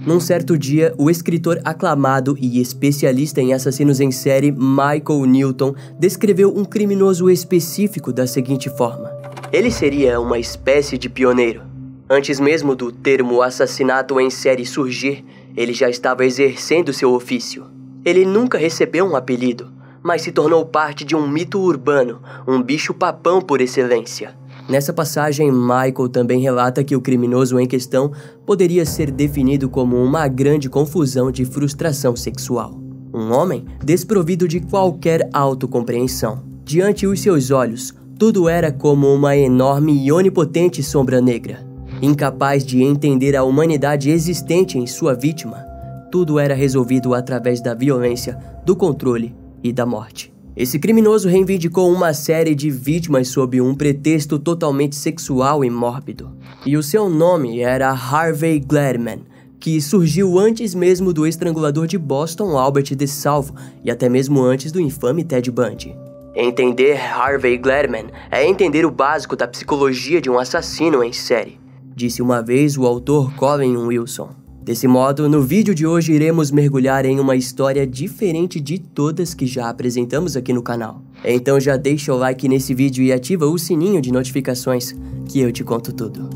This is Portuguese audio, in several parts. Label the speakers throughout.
Speaker 1: Num certo dia, o escritor aclamado e especialista em assassinos em série Michael Newton descreveu um criminoso específico da seguinte forma: ele seria uma espécie de pioneiro. Antes mesmo do termo assassinato em série surgir, ele já estava exercendo seu ofício. Ele nunca recebeu um apelido, mas se tornou parte de um mito urbano, um bicho-papão por excelência. Nessa passagem, Michael também relata que o criminoso em questão poderia ser definido como uma grande confusão de frustração sexual. Um homem desprovido de qualquer autocompreensão. Diante os seus olhos, tudo era como uma enorme e onipotente sombra negra. Incapaz de entender a humanidade existente em sua vítima, tudo era resolvido através da violência, do controle e da morte. Esse criminoso reivindicou uma série de vítimas sob um pretexto totalmente sexual e mórbido. E o seu nome era Harvey Gladman, que surgiu antes mesmo do estrangulador de Boston Albert DeSalvo e até mesmo antes do infame Ted Bundy. Entender Harvey Gladman é entender o básico da psicologia de um assassino em série, disse uma vez o autor Colin Wilson. Desse modo, no vídeo de hoje iremos mergulhar em uma história diferente de todas que já apresentamos aqui no canal. Então já deixa o like nesse vídeo e ativa o sininho de notificações, que eu te conto tudo.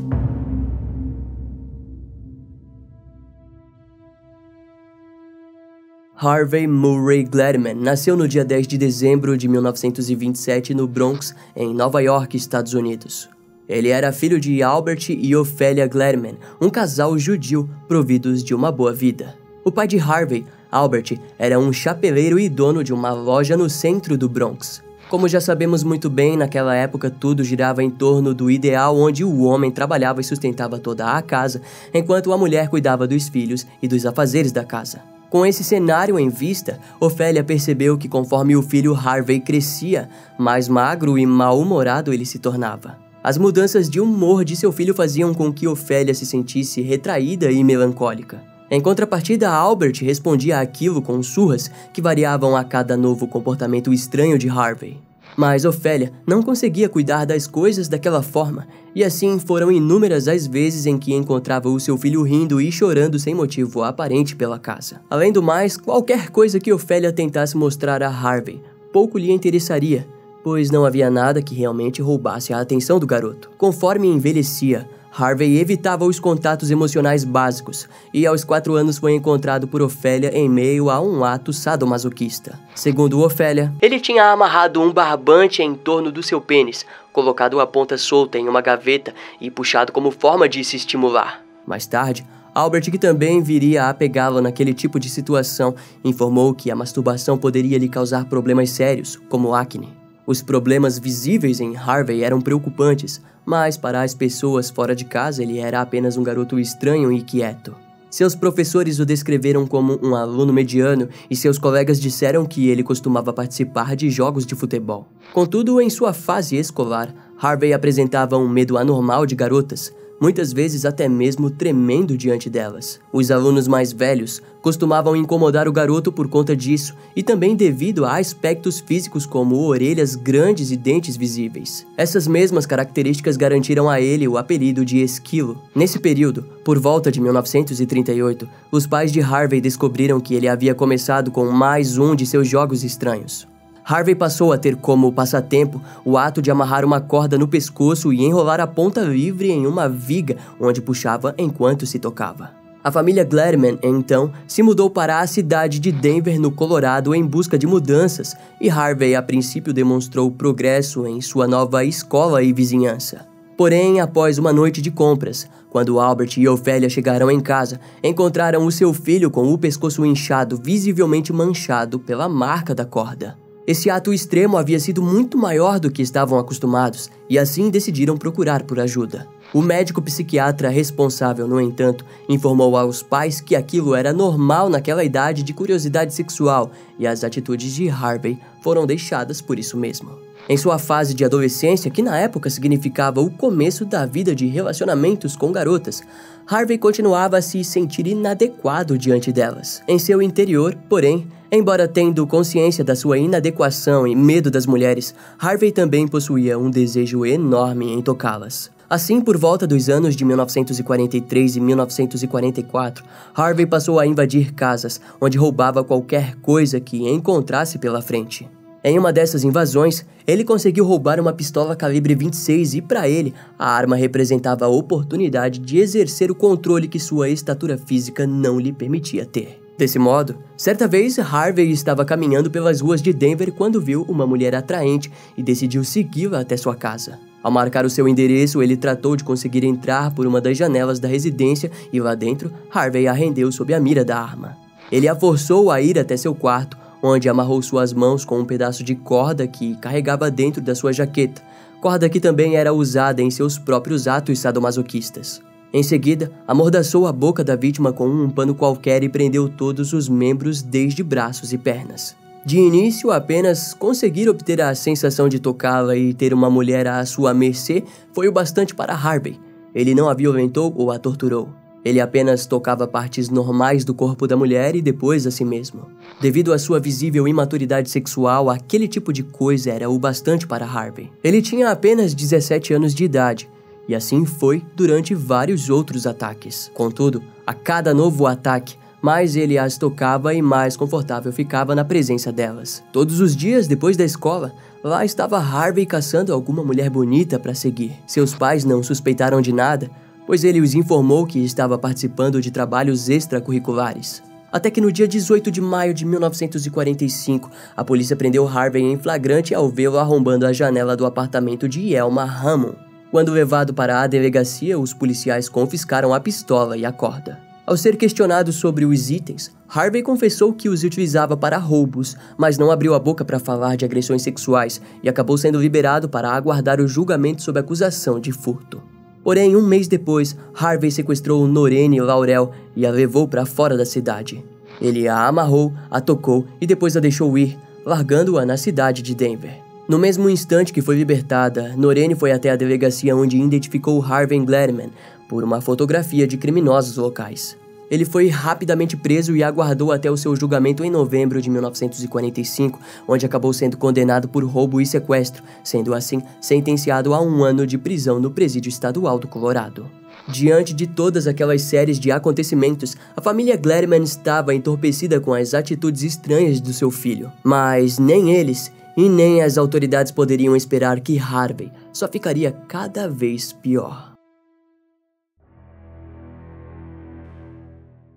Speaker 1: Harvey Murray Gladman nasceu no dia 10 de dezembro de 1927 no Bronx, em Nova York, Estados Unidos. Ele era filho de Albert e Ophelia Gladman, um casal judio providos de uma boa vida. O pai de Harvey, Albert, era um chapeleiro e dono de uma loja no centro do Bronx. Como já sabemos muito bem, naquela época tudo girava em torno do ideal onde o homem trabalhava e sustentava toda a casa, enquanto a mulher cuidava dos filhos e dos afazeres da casa. Com esse cenário em vista, Ophelia percebeu que conforme o filho Harvey crescia, mais magro e mal-humorado ele se tornava. As mudanças de humor de seu filho faziam com que Ophelia se sentisse retraída e melancólica. Em contrapartida, Albert respondia àquilo com surras que variavam a cada novo comportamento estranho de Harvey. Mas Ophelia não conseguia cuidar das coisas daquela forma, e assim foram inúmeras as vezes em que encontrava o seu filho rindo e chorando sem motivo aparente pela casa. Além do mais, qualquer coisa que Ophelia tentasse mostrar a Harvey pouco lhe interessaria, pois não havia nada que realmente roubasse a atenção do garoto. Conforme envelhecia, Harvey evitava os contatos emocionais básicos e aos 4 anos foi encontrado por Ophelia em meio a um ato sadomasoquista. Segundo Ophelia, ele tinha amarrado um barbante em torno do seu pênis, colocado a ponta solta em uma gaveta e puxado como forma de se estimular. Mais tarde, Albert, que também viria a pegá-lo naquele tipo de situação, informou que a masturbação poderia lhe causar problemas sérios, como acne. Os problemas visíveis em Harvey eram preocupantes, mas para as pessoas fora de casa ele era apenas um garoto estranho e quieto. Seus professores o descreveram como um aluno mediano e seus colegas disseram que ele costumava participar de jogos de futebol. Contudo, em sua fase escolar, Harvey apresentava um medo anormal de garotas, muitas vezes até mesmo tremendo diante delas. Os alunos mais velhos costumavam incomodar o garoto por conta disso e também devido a aspectos físicos como orelhas grandes e dentes visíveis. Essas mesmas características garantiram a ele o apelido de Esquilo. Nesse período, por volta de 1938, os pais de Harvey descobriram que ele havia começado com mais um de seus jogos estranhos. Harvey passou a ter como passatempo o ato de amarrar uma corda no pescoço e enrolar a ponta livre em uma viga onde puxava enquanto se tocava. A família Gladman, então, se mudou para a cidade de Denver, no Colorado, em busca de mudanças, e Harvey a princípio demonstrou progresso em sua nova escola e vizinhança. Porém, após uma noite de compras, quando Albert e Ophelia chegaram em casa, encontraram o seu filho com o pescoço inchado, visivelmente manchado pela marca da corda. Esse ato extremo havia sido muito maior do que estavam acostumados, e assim decidiram procurar por ajuda. O médico psiquiatra responsável, no entanto, informou aos pais que aquilo era normal naquela idade de curiosidade sexual, e as atitudes de Harvey foram deixadas por isso mesmo. Em sua fase de adolescência, que na época significava o começo da vida de relacionamentos com garotas, Harvey continuava a se sentir inadequado diante delas. Em seu interior, porém, embora tendo consciência da sua inadequação e medo das mulheres, Harvey também possuía um desejo enorme em tocá-las. Assim, por volta dos anos de 1943 e 1944, Harvey passou a invadir casas, onde roubava qualquer coisa que encontrasse pela frente. Em uma dessas invasões, ele conseguiu roubar uma pistola calibre 26 e, para ele, a arma representava a oportunidade de exercer o controle que sua estatura física não lhe permitia ter. Desse modo, certa vez, Harvey estava caminhando pelas ruas de Denver quando viu uma mulher atraente e decidiu segui-la até sua casa. Ao marcar o seu endereço, ele tratou de conseguir entrar por uma das janelas da residência e lá dentro, Harvey a rendeu sob a mira da arma. Ele a forçou a ir até seu quarto, onde amarrou suas mãos com um pedaço de corda que carregava dentro da sua jaqueta, corda que também era usada em seus próprios atos sadomasoquistas. Em seguida, amordaçou a boca da vítima com um pano qualquer e prendeu todos os membros desde braços e pernas. De início, apenas conseguir obter a sensação de tocá-la e ter uma mulher à sua mercê foi o bastante para Harvey. Ele não a violentou ou a torturou. Ele apenas tocava partes normais do corpo da mulher e depois a si mesmo. Devido à sua visível imaturidade sexual, aquele tipo de coisa era o bastante para Harvey. Ele tinha apenas 17 anos de idade, e assim foi durante vários outros ataques. Contudo, a cada novo ataque, mais ele as tocava e mais confortável ficava na presença delas. Todos os dias depois da escola, lá estava Harvey caçando alguma mulher bonita para seguir. Seus pais não suspeitaram de nada, pois ele os informou que estava participando de trabalhos extracurriculares. Até que no dia 18 de maio de 1945, a polícia prendeu Harvey em flagrante ao vê-lo arrombando a janela do apartamento de Elma Hammond. Quando levado para a delegacia, os policiais confiscaram a pistola e a corda. Ao ser questionado sobre os itens, Harvey confessou que os utilizava para roubos, mas não abriu a boca para falar de agressões sexuais e acabou sendo liberado para aguardar o julgamento sob acusação de furto. Porém, um mês depois, Harvey sequestrou Norene Laurel e a levou para fora da cidade. Ele a amarrou, a tocou e depois a deixou ir, largando-a na cidade de Denver. No mesmo instante que foi libertada, Norene foi até a delegacia onde identificou Harvey Gladman por uma fotografia de criminosos locais. Ele foi rapidamente preso e aguardou até o seu julgamento em novembro de 1945, onde acabou sendo condenado por roubo e sequestro, sendo assim sentenciado a 1 ano de prisão no presídio estadual do Colorado. Diante de todas aquelas séries de acontecimentos, a família Gladman estava entorpecida com as atitudes estranhas do seu filho, mas nem eles e nem as autoridades poderiam esperar que Harvey só ficaria cada vez pior.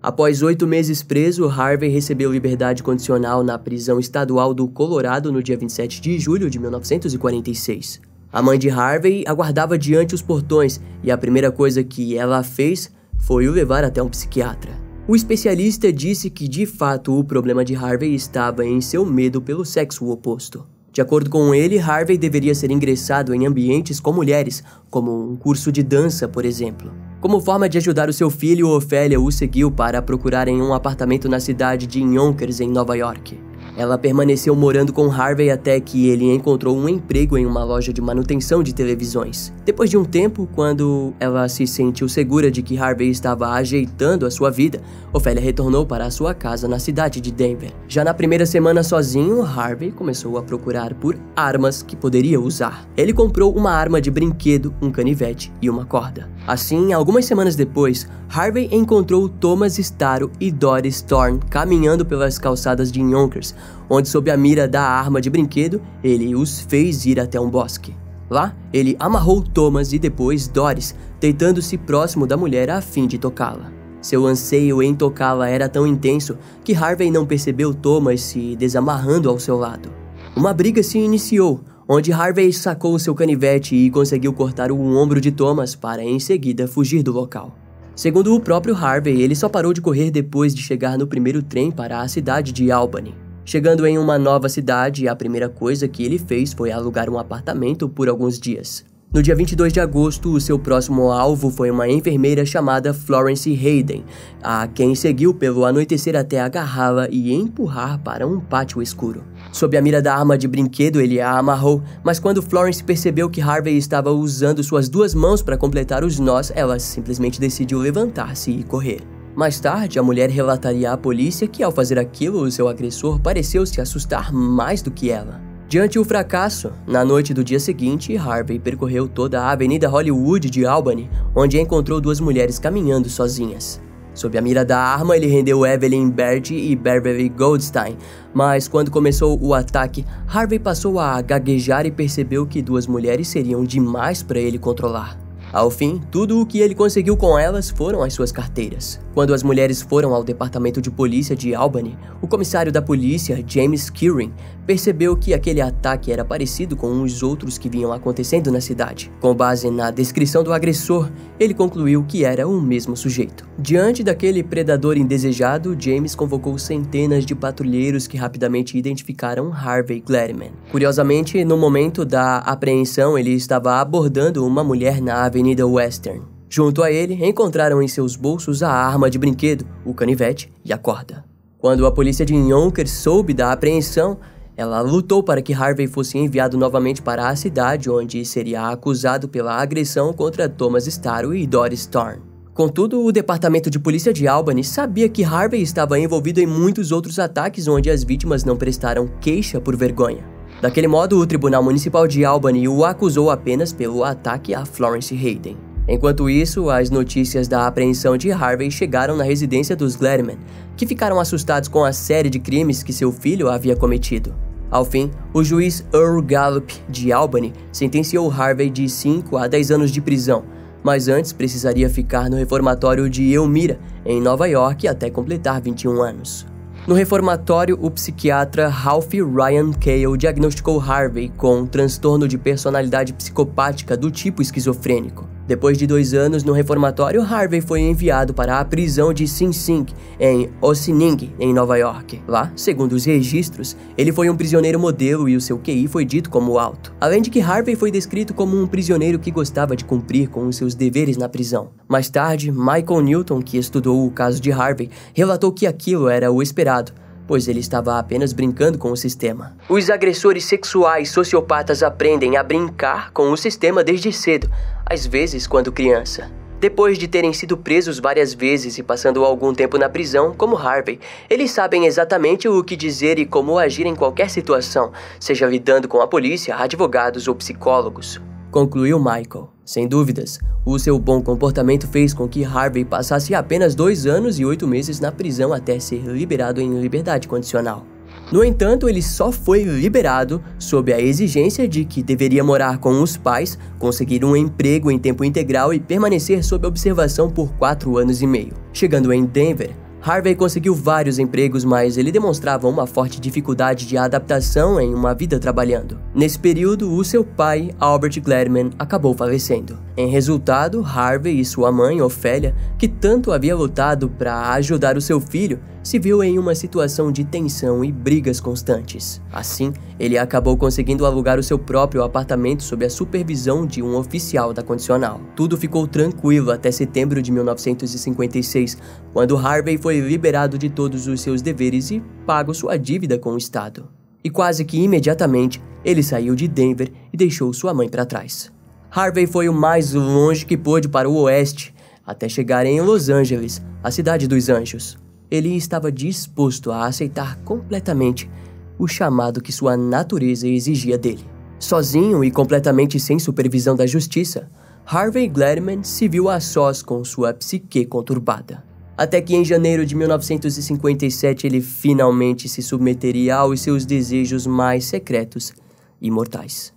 Speaker 1: Após 8 meses preso, Harvey recebeu liberdade condicional na prisão estadual do Colorado no dia 27 de julho de 1946. A mãe de Harvey aguardava diante os portões e a primeira coisa que ela fez foi o levar até um psiquiatra. O especialista disse que, de fato, o problema de Harvey estava em seu medo pelo sexo oposto. De acordo com ele, Harvey deveria ser ingressado em ambientes com mulheres, como um curso de dança, por exemplo. Como forma de ajudar o seu filho, Ophélia o seguiu para procurar em um apartamento na cidade de Yonkers, em Nova York. Ela permaneceu morando com Harvey até que ele encontrou um emprego em uma loja de manutenção de televisões. Depois de um tempo, quando ela se sentiu segura de que Harvey estava ajeitando a sua vida, Ophélia retornou para a sua casa na cidade de Denver. Já na primeira semana sozinho, Harvey começou a procurar por armas que poderia usar. Ele comprou uma arma de brinquedo, um canivete e uma corda. Assim, algumas semanas depois, Harvey encontrou Thomas Staro e Doris Thorne caminhando pelas calçadas de Yonkers, onde, sob a mira da arma de brinquedo, ele os fez ir até um bosque. Lá, ele amarrou Thomas e depois Doris, deitando-se próximo da mulher a fim de tocá-la. Seu anseio em tocá-la era tão intenso que Harvey não percebeu Thomas se desamarrando ao seu lado. Uma briga se iniciou, onde Harvey sacou seu canivete e conseguiu cortar o ombro de Thomas para em seguida fugir do local. Segundo o próprio Harvey, ele só parou de correr depois de chegar no primeiro trem para a cidade de Albany. Chegando em uma nova cidade, a primeira coisa que ele fez foi alugar um apartamento por alguns dias. No dia 22 de agosto, o seu próximo alvo foi uma enfermeira chamada Florence Hayden, a quem seguiu pelo anoitecer até agarrá-la e empurrar para um pátio escuro. Sob a mira da arma de brinquedo, ele a amarrou, mas quando Florence percebeu que Harvey estava usando suas 2 mãos para completar os nós, ela simplesmente decidiu levantar-se e correr. Mais tarde, a mulher relataria à polícia que, ao fazer aquilo, o seu agressor pareceu se assustar mais do que ela. Diante o fracasso, na noite do dia seguinte, Harvey percorreu toda a Avenida Hollywood de Albany, onde encontrou duas mulheres caminhando sozinhas. Sob a mira da arma, ele rendeu Evelyn Berti e Beverly Goldstein, mas quando começou o ataque, Harvey passou a gaguejar e percebeu que duas mulheres seriam demais para ele controlar. Ao fim, tudo o que ele conseguiu com elas foram as suas carteiras. Quando as mulheres foram ao departamento de polícia de Albany, o comissário da polícia, James Kieran, percebeu que aquele ataque era parecido com os outros que vinham acontecendo na cidade. Com base na descrição do agressor, ele concluiu que era o mesmo sujeito. Diante daquele predador indesejado, James convocou centenas de patrulheiros que rapidamente identificaram Harvey Gladman. Curiosamente, no momento da apreensão, ele estava abordando uma mulher na Avenida Western. Junto a ele, encontraram em seus bolsos a arma de brinquedo, o canivete e a corda. Quando a polícia de Yonkers soube da apreensão, ela lutou para que Harvey fosse enviado novamente para a cidade, onde seria acusado pela agressão contra Thomas Starro e Doris Thorne. Contudo, o departamento de polícia de Albany sabia que Harvey estava envolvido em muitos outros ataques onde as vítimas não prestaram queixa por vergonha. Daquele modo, o Tribunal Municipal de Albany o acusou apenas pelo ataque a Florence Hayden. Enquanto isso, as notícias da apreensão de Harvey chegaram na residência dos Gladman, que ficaram assustados com a série de crimes que seu filho havia cometido. Ao fim, o juiz Earl Gallup de Albany sentenciou Harvey de 5 a 10 anos de prisão, mas antes precisaria ficar no reformatório de Elmira, em Nova York, até completar 21 anos. No reformatório, o psiquiatra Ralph Ryan Cale diagnosticou Harvey com um transtorno de personalidade psicopática do tipo esquizofrênico. Depois de 2 anos no reformatório, Harvey foi enviado para a prisão de Sing Sing, em Ossining, em Nova York. Lá, segundo os registros, ele foi um prisioneiro modelo e o seu QI foi dito como alto. Além de que Harvey foi descrito como um prisioneiro que gostava de cumprir com os seus deveres na prisão. Mais tarde, Michael Newton, que estudou o caso de Harvey, relatou que aquilo era o esperado, pois ele estava apenas brincando com o sistema. Os agressores sexuais sociopatas aprendem a brincar com o sistema desde cedo, às vezes quando criança. Depois de terem sido presos várias vezes e passando algum tempo na prisão, como Harvey, eles sabem exatamente o que dizer e como agir em qualquer situação, seja lidando com a polícia, advogados ou psicólogos. Concluiu Michael. Sem dúvidas, o seu bom comportamento fez com que Harvey passasse apenas 2 anos e 8 meses na prisão até ser liberado em liberdade condicional. No entanto, ele só foi liberado sob a exigência de que deveria morar com os pais, conseguir um emprego em tempo integral e permanecer sob observação por 4 anos e meio. Chegando em Denver, Harvey conseguiu vários empregos, mas ele demonstrava uma forte dificuldade de adaptação em uma vida trabalhando. Nesse período, o seu pai, Albert Gladman, acabou falecendo. Em resultado, Harvey e sua mãe, Ophélia, que tanto havia lutado para ajudar o seu filho, se viu em uma situação de tensão e brigas constantes. Assim, ele acabou conseguindo alugar o seu próprio apartamento sob a supervisão de um oficial da condicional. Tudo ficou tranquilo até setembro de 1956, quando Harvey foi liberado de todos os seus deveres e pago sua dívida com o Estado. E quase que imediatamente, ele saiu de Denver e deixou sua mãe para trás. Harvey foi o mais longe que pôde para o oeste, até chegar em Los Angeles, a cidade dos anjos. Ele estava disposto a aceitar completamente o chamado que sua natureza exigia dele. Sozinho e completamente sem supervisão da justiça, Harvey Gladman se viu a sós com sua psique conturbada. Até que em janeiro de 1957 ele finalmente se submeteria aos seus desejos mais secretos e mortais.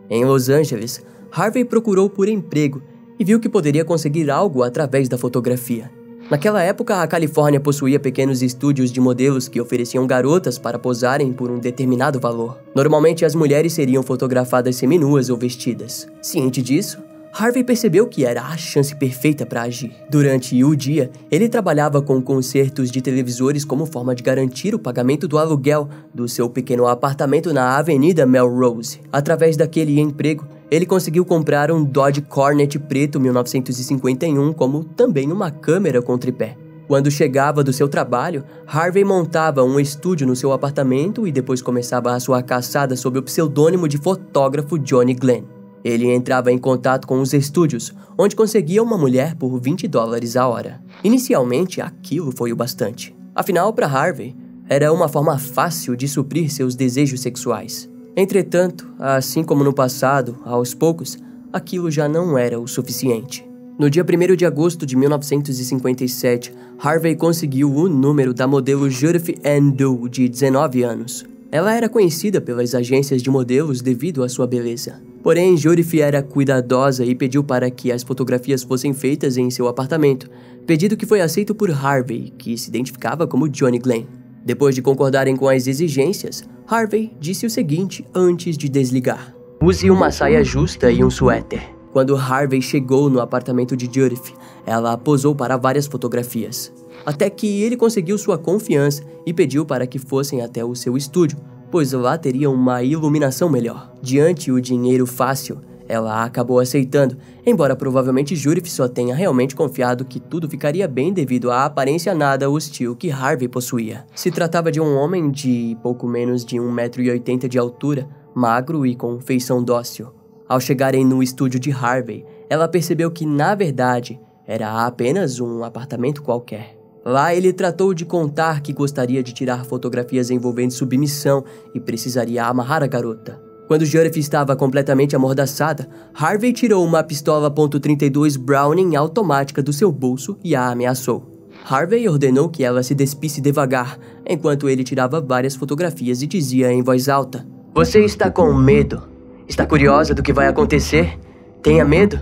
Speaker 1: Em Los Angeles, Harvey procurou por emprego e viu que poderia conseguir algo através da fotografia. Naquela época, a Califórnia possuía pequenos estúdios de modelos que ofereciam garotas para posarem por um determinado valor. Normalmente, as mulheres seriam fotografadas seminuas ou vestidas. Ciente disso, Harvey percebeu que era a chance perfeita para agir. Durante o dia, ele trabalhava com concertos de televisores como forma de garantir o pagamento do aluguel do seu pequeno apartamento na Avenida Melrose. Através daquele emprego, ele conseguiu comprar um Dodge Cornet preto 1951, como também uma câmera com tripé. Quando chegava do seu trabalho, Harvey montava um estúdio no seu apartamento e depois começava a sua caçada sob o pseudônimo de fotógrafo Johnny Glenn. Ele entrava em contato com os estúdios, onde conseguia uma mulher por $20 a hora. Inicialmente, aquilo foi o bastante. Afinal, para Harvey, Era uma forma fácil de suprir seus desejos sexuais. Entretanto, assim como no passado, aos poucos, aquilo já não era o suficiente. No dia 1º de agosto de 1957, Harvey conseguiu o número da modelo Judith Ann Doe, de 19 anos. Ela era conhecida pelas agências de modelos devido à sua beleza. Porém, Judith era cuidadosa e pediu para que as fotografias fossem feitas em seu apartamento, pedido que foi aceito por Harvey, que se identificava como Johnny Glenn. Depois de concordarem com as exigências, Harvey disse o seguinte antes de desligar: "Use uma saia justa e um suéter." Quando Harvey chegou no apartamento de Judith, ela posou para várias fotografias, até que ele conseguiu sua confiança e pediu para que fossem até o seu estúdio, pois lá teria uma iluminação melhor. Diante o dinheiro fácil, ela acabou aceitando, embora provavelmente Judith só tenha realmente confiado que tudo ficaria bem devido à aparência nada hostil que Harvey possuía. Se tratava de um homem de pouco menos de 1,80 m de altura, magro e com feição dócil. Ao chegarem no estúdio de Harvey, ela percebeu que, na verdade, era apenas um apartamento qualquer. Lá ele tratou de contar que gostaria de tirar fotografias envolvendo submissão e precisaria amarrar a garota. Quando Judith estava completamente amordaçada, Harvey tirou uma pistola .32 Browning automática do seu bolso e a ameaçou. Harvey ordenou que ela se despisse devagar, enquanto ele tirava várias fotografias e dizia em voz alta: "Você está com medo? Está curiosa do que vai acontecer? Tenha medo?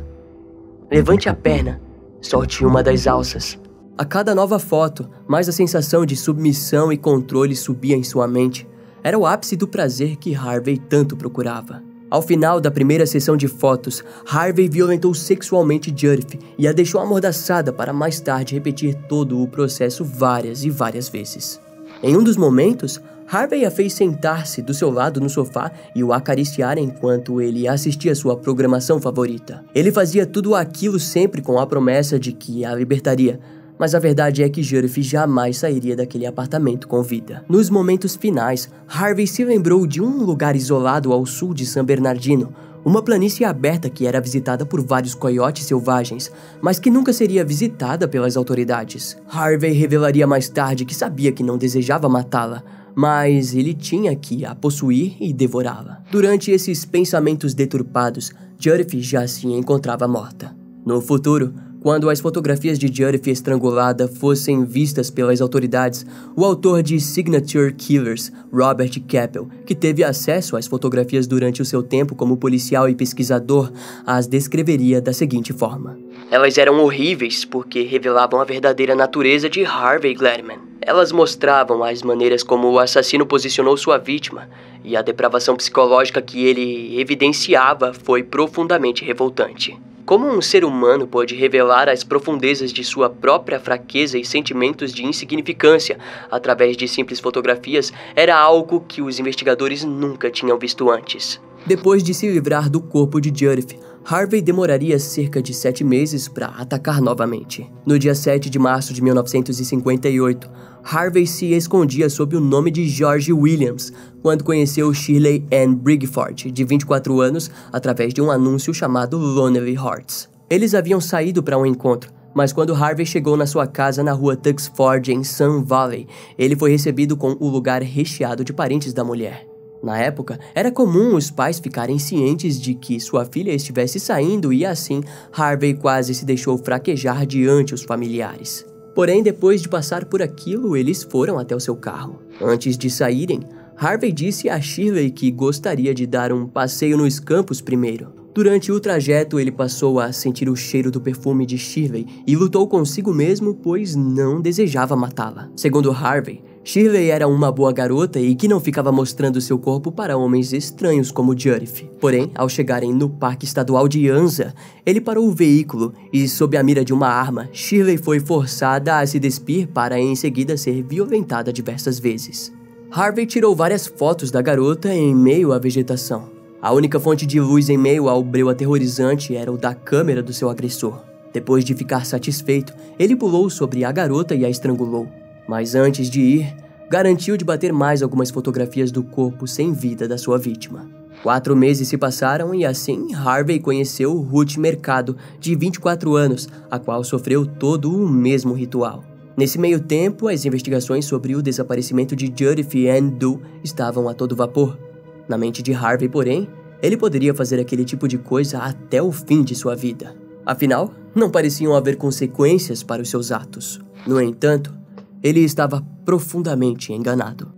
Speaker 1: Levante a perna, solte uma das alças." A cada nova foto, mais a sensação de submissão e controle subia em sua mente. Era o ápice do prazer que Harvey tanto procurava. Ao final da primeira sessão de fotos, Harvey violentou sexualmente Judith e a deixou amordaçada para mais tarde repetir todo o processo várias e várias vezes. Em um dos momentos, Harvey a fez sentar-se do seu lado no sofá e o acariciar enquanto ele assistia sua programação favorita. Ele fazia tudo aquilo sempre com a promessa de que a libertaria, mas a verdade é que Judith jamais sairia daquele apartamento com vida. Nos momentos finais, Harvey se lembrou de um lugar isolado ao sul de San Bernardino, uma planície aberta que era visitada por vários coiotes selvagens, mas que nunca seria visitada pelas autoridades. Harvey revelaria mais tarde que sabia que não desejava matá-la, mas ele tinha que a possuir e devorá-la. Durante esses pensamentos deturpados, Judith já se encontrava morta. No futuro, quando as fotografias de Judith estrangulada fossem vistas pelas autoridades, o autor de Signature Killers, Robert Capel, que teve acesso às fotografias durante o seu tempo como policial e pesquisador, as descreveria da seguinte forma: "Elas eram horríveis porque revelavam a verdadeira natureza de Harvey Gladman. Elas mostravam as maneiras como o assassino posicionou sua vítima, e a depravação psicológica que ele evidenciava foi profundamente revoltante. Como um ser humano pode revelar as profundezas de sua própria fraqueza e sentimentos de insignificância através de simples fotografias era algo que os investigadores nunca tinham visto antes." Depois de se livrar do corpo de Judith, Harvey demoraria cerca de 7 meses para atacar novamente. No dia 7 de março de 1958, Harvey se escondia sob o nome de George Williams quando conheceu Shirley Ann Brigford, de 24 anos, através de um anúncio chamado Lonely Hearts. Eles haviam saído para um encontro, mas quando Harvey chegou na sua casa na rua Tuxford, em Sun Valley, ele foi recebido com o lugar recheado de parentes da mulher. Na época, era comum os pais ficarem cientes de que sua filha estivesse saindo e assim, Harvey quase se deixou fraquejar diante os familiares. Porém, depois de passar por aquilo, eles foram até o seu carro. Antes de saírem, Harvey disse a Shirley que gostaria de dar um passeio nos campos primeiro. Durante o trajeto, ele passou a sentir o cheiro do perfume de Shirley e lutou consigo mesmo, pois não desejava matá-la. Segundo Harvey, Shirley era uma boa garota e que não ficava mostrando seu corpo para homens estranhos como Judith. Porém, ao chegarem no Parque Estadual de Anza, ele parou o veículo e, sob a mira de uma arma, Shirley foi forçada a se despir para em seguida ser violentada diversas vezes. Harvey tirou várias fotos da garota em meio à vegetação. A única fonte de luz em meio ao breu aterrorizante era o da câmera do seu agressor. Depois de ficar satisfeito, ele pulou sobre a garota e a estrangulou. Mas antes de ir, garantiu de bater mais algumas fotografias do corpo sem vida da sua vítima. 4 meses se passaram e assim Harvey conheceu Ruth Mercado, de 24 anos, a qual sofreu todo o mesmo ritual. Nesse meio tempo, as investigações sobre o desaparecimento de Judith Ann Doe estavam a todo vapor. Na mente de Harvey, porém, ele poderia fazer aquele tipo de coisa até o fim de sua vida. Afinal, não pareciam haver consequências para os seus atos. No entanto, ele estava profundamente enganado.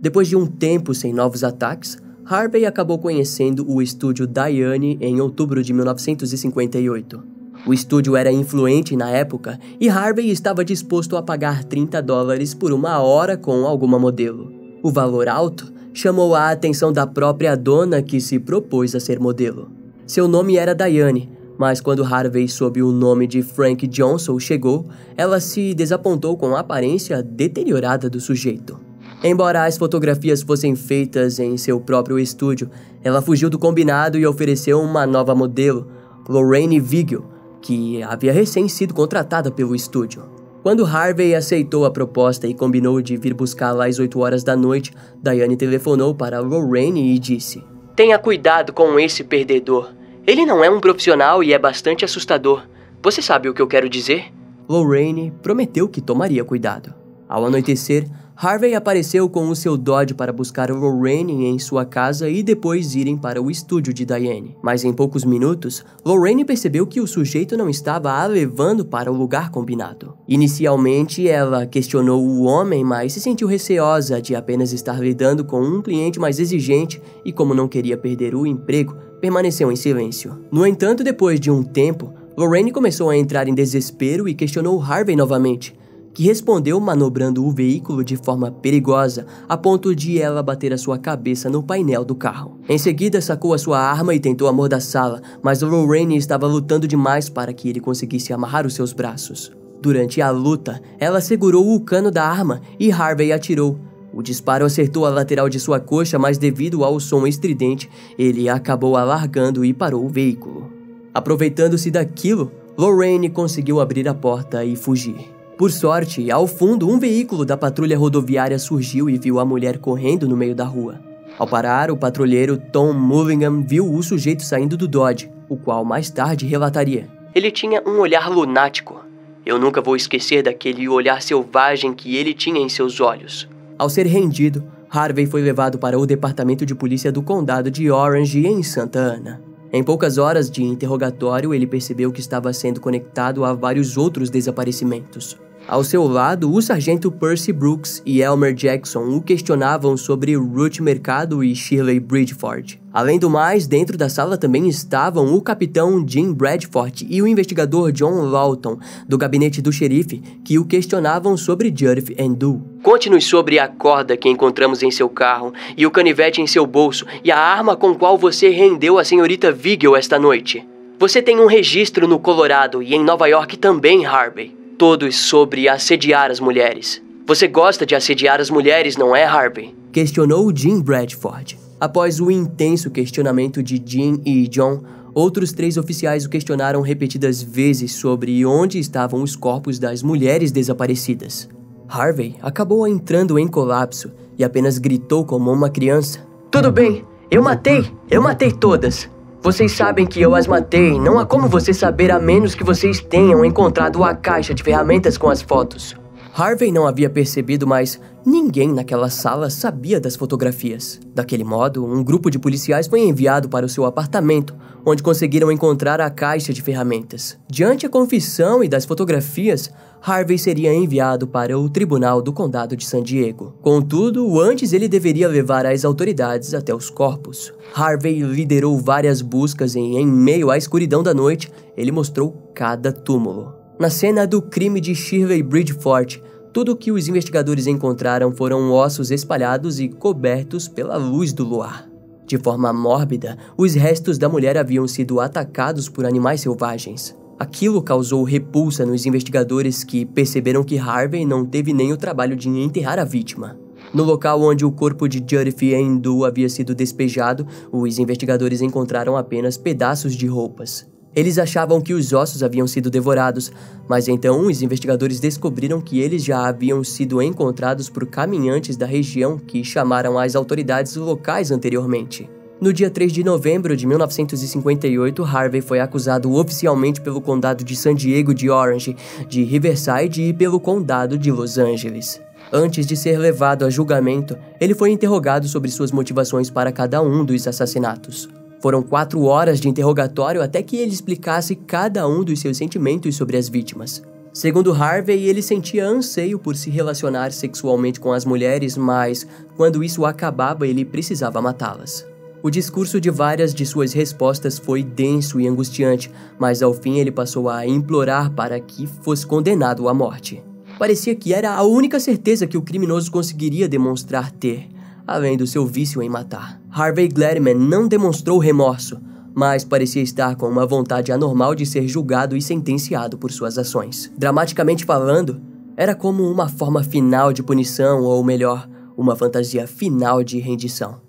Speaker 1: Depois de um tempo sem novos ataques, Harvey acabou conhecendo o estúdio Diane em outubro de 1958. O estúdio era influente na época e Harvey estava disposto a pagar $30 por uma hora com alguma modelo. O valor alto chamou a atenção da própria dona, que se propôs a ser modelo. Seu nome era Diane, mas quando Harvey soube o nome de Frank Johnson chegou, ela se desapontou com a aparência deteriorada do sujeito. Embora as fotografias fossem feitas em seu próprio estúdio, ela fugiu do combinado e ofereceu uma nova modelo, Lorraine Vigil, que havia recém sido contratada pelo estúdio. Quando Harvey aceitou a proposta e combinou de vir buscá-la às 8 horas da noite, Diane telefonou para Lorraine e disse:
Speaker 2: "Tenha cuidado com esse perdedor. Ele não é um profissional e é bastante assustador. Você sabe o que eu quero dizer?"
Speaker 1: Lorraine prometeu que tomaria cuidado. Ao anoitecer, Harvey apareceu com o seu Dodge para buscar Lorraine em sua casa e depois irem para o estúdio de Diane. Mas em poucos minutos, Lorraine percebeu que o sujeito não estava a levando para o lugar combinado. Inicialmente, ela questionou o homem, mas se sentiu receosa de apenas estar lidando com um cliente mais exigente e, como não queria perder o emprego, permaneceu em silêncio. No entanto, depois de um tempo, Lorraine começou a entrar em desespero e questionou Harvey novamente, que respondeu manobrando o veículo de forma perigosa, a ponto de ela bater a sua cabeça no painel do carro. Em seguida, sacou a sua arma e tentou amordaçá-la, mas Lorraine estava lutando demais para que ele conseguisse amarrar os seus braços. Durante a luta, ela segurou o cano da arma e Harvey atirou. O disparo acertou a lateral de sua coxa, mas devido ao som estridente, ele acabou alargando e parou o veículo. Aproveitando-se daquilo, Lorraine conseguiu abrir a porta e fugir. Por sorte, ao fundo, um veículo da patrulha rodoviária surgiu e viu a mulher correndo no meio da rua. Ao parar, o patrulheiro Tom Mullingham viu o sujeito saindo do Dodge, o qual mais tarde relataria:
Speaker 2: "Ele tinha um olhar lunático. Eu nunca vou esquecer daquele olhar selvagem que ele tinha em seus olhos."
Speaker 1: Ao ser rendido, Harvey foi levado para o departamento de polícia do condado de Orange, em Santa Ana. Em poucas horas de interrogatório, ele percebeu que estava sendo conectado a vários outros desaparecimentos. Ao seu lado, o sargento Percy Brooks e Elmer Jackson o questionavam sobre Ruth Mercado e Shirley Bridgeford. Além do mais, dentro da sala também estavam o capitão Jim Bradford e o investigador John Lawton, do gabinete do xerife, que o questionavam sobre Judith Ann Doe.
Speaker 2: "Conte-nos sobre a corda que encontramos em seu carro, e o canivete em seu bolso, e a arma com qual você rendeu a senhorita Vigil esta noite. Você tem um registro no Colorado e em Nova York também, Harvey. Todos sobre assediar as mulheres. Você gosta de assediar as mulheres, não é, Harvey?"
Speaker 1: Questionou Jim Bradford. Após o intenso questionamento de Jim e John, outros 3 oficiais o questionaram repetidas vezes sobre onde estavam os corpos das mulheres desaparecidas. Harvey acabou entrando em colapso e apenas gritou como uma criança:
Speaker 2: "Tudo bem, eu matei todas. Vocês sabem que eu as matei, não há como você saber a menos que vocês tenham encontrado a caixa de ferramentas com as fotos."
Speaker 1: Harvey não havia percebido, mas ninguém naquela sala sabia das fotografias. Daquele modo, um grupo de policiais foi enviado para o seu apartamento, onde conseguiram encontrar a caixa de ferramentas. Diante a confissão e das fotografias, Harvey seria enviado para o tribunal do condado de San Diego. Contudo, antes ele deveria levar as autoridades até os corpos. Harvey liderou várias buscas e, em meio à escuridão da noite, ele mostrou cada túmulo. Na cena do crime de Shirley Bridgeford, tudo o que os investigadores encontraram foram ossos espalhados e cobertos pela luz do luar. De forma mórbida, os restos da mulher haviam sido atacados por animais selvagens. Aquilo causou repulsa nos investigadores, que perceberam que Harvey não teve nem o trabalho de enterrar a vítima. No local onde o corpo de Judith Ann Doe havia sido despejado, os investigadores encontraram apenas pedaços de roupas. Eles achavam que os ossos haviam sido devorados, mas então os investigadores descobriram que eles já haviam sido encontrados por caminhantes da região que chamaram as autoridades locais anteriormente. No dia 3 de novembro de 1958, Harvey foi acusado oficialmente pelo condado de San Diego de Orange, de Riverside e pelo condado de Los Angeles. Antes de ser levado a julgamento, ele foi interrogado sobre suas motivações para cada um dos assassinatos. Foram 4 horas de interrogatório até que ele explicasse cada um dos seus sentimentos sobre as vítimas. Segundo Harvey, ele sentia anseio por se relacionar sexualmente com as mulheres, mas quando isso acabava, ele precisava matá-las. O discurso de várias de suas respostas foi denso e angustiante, mas ao fim ele passou a implorar para que fosse condenado à morte. Parecia que era a única certeza que o criminoso conseguiria demonstrar ter, além do seu vício em matar. Harvey Gladman não demonstrou remorso, mas parecia estar com uma vontade anormal de ser julgado e sentenciado por suas ações. Dramaticamente falando, era como uma forma final de punição, ou melhor, uma fantasia final de rendição.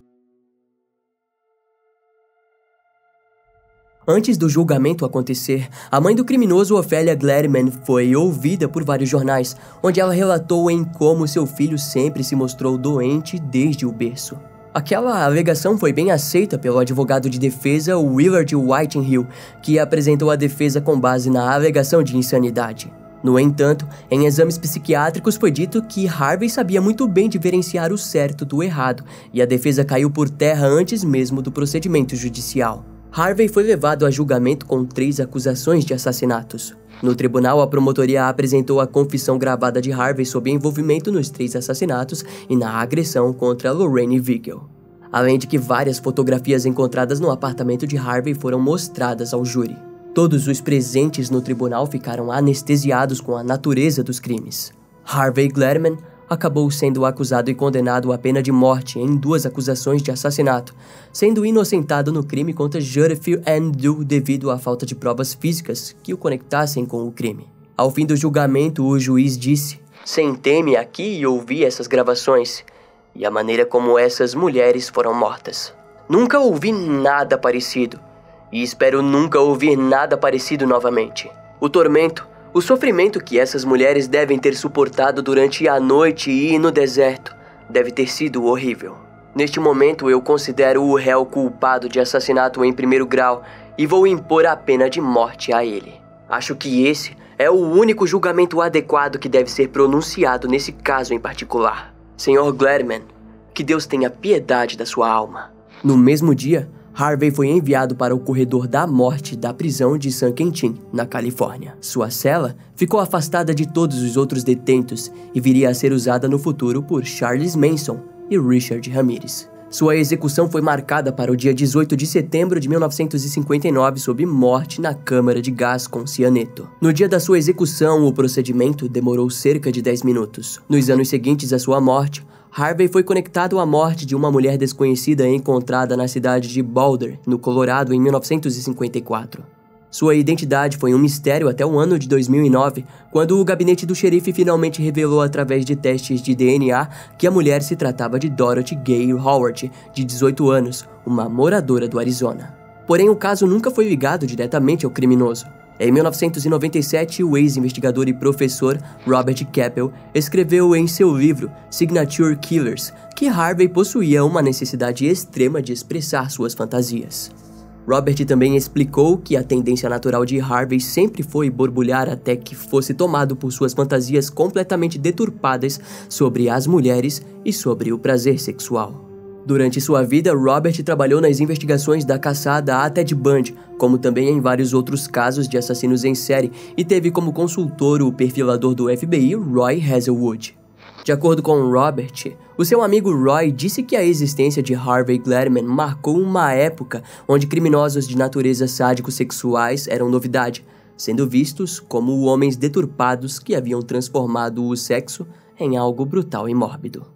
Speaker 1: Antes do julgamento acontecer, a mãe do criminoso, Ophelia Gladman, foi ouvida por vários jornais, onde ela relatou em como seu filho sempre se mostrou doente desde o berço. Aquela alegação foi bem aceita pelo advogado de defesa Willard Whitehill, que apresentou a defesa com base na alegação de insanidade. No entanto, em exames psiquiátricos foi dito que Harvey sabia muito bem diferenciar o certo do errado, e a defesa caiu por terra antes mesmo do procedimento judicial. Harvey foi levado a julgamento com 3 acusações de assassinatos. No tribunal, a promotoria apresentou a confissão gravada de Harvey sobre envolvimento nos 3 assassinatos e na agressão contra Lorraine Vigil. Além de que várias fotografias encontradas no apartamento de Harvey foram mostradas ao júri. Todos os presentes no tribunal ficaram anestesiados com a natureza dos crimes. Harvey Gladman acabou sendo acusado e condenado à pena de morte em 2 acusações de assassinato, sendo inocentado no crime contra Judith Ann Doe devido à falta de provas físicas que o conectassem com o crime. Ao fim do julgamento, o juiz disse:
Speaker 2: "Sentei-me aqui e ouvi essas gravações, e a maneira como essas mulheres foram mortas. Nunca ouvi nada parecido, e espero nunca ouvir nada parecido novamente. O tormento, o sofrimento que essas mulheres devem ter suportado durante a noite e no deserto deve ter sido horrível. Neste momento eu considero o réu culpado de assassinato em 1º grau e vou impor a pena de morte a ele. Acho que esse é o único julgamento adequado que deve ser pronunciado nesse caso em particular. Sr. Gladman, que Deus tenha piedade da sua alma."
Speaker 1: No mesmo dia, Harvey foi enviado para o corredor da morte da prisão de San Quentin, na Califórnia. Sua cela ficou afastada de todos os outros detentos e viria a ser usada no futuro por Charles Manson e Richard Ramirez. Sua execução foi marcada para o dia 18 de setembro de 1959 sob morte na câmara de gás com cianeto. No dia da sua execução, o procedimento demorou cerca de 10 minutos. Nos anos seguintes à sua morte, Harvey foi conectado à morte de uma mulher desconhecida encontrada na cidade de Boulder, no Colorado, em 1954. Sua identidade foi um mistério até o ano de 2009, quando o gabinete do xerife finalmente revelou através de testes de DNA que a mulher se tratava de Dorothy Gay Howard, de 18 anos, uma moradora do Arizona. Porém, o caso nunca foi ligado diretamente ao criminoso. Em 1997, o ex-investigador e professor Robert Keppel escreveu em seu livro Signature Killers que Harvey possuía uma necessidade extrema de expressar suas fantasias. Robert também explicou que a tendência natural de Harvey sempre foi borbulhar até que fosse tomado por suas fantasias completamente deturpadas sobre as mulheres e sobre o prazer sexual. Durante sua vida, Robert trabalhou nas investigações da caçada a Ted Bundy, como também em vários outros casos de assassinos em série, e teve como consultor o perfilador do FBI, Roy Hazelwood. De acordo com Robert, o seu amigo Roy disse que a existência de Harvey Gladman marcou uma época onde criminosos de natureza sádico-sexuais eram novidade, sendo vistos como homens deturpados que haviam transformado o sexo em algo brutal e mórbido.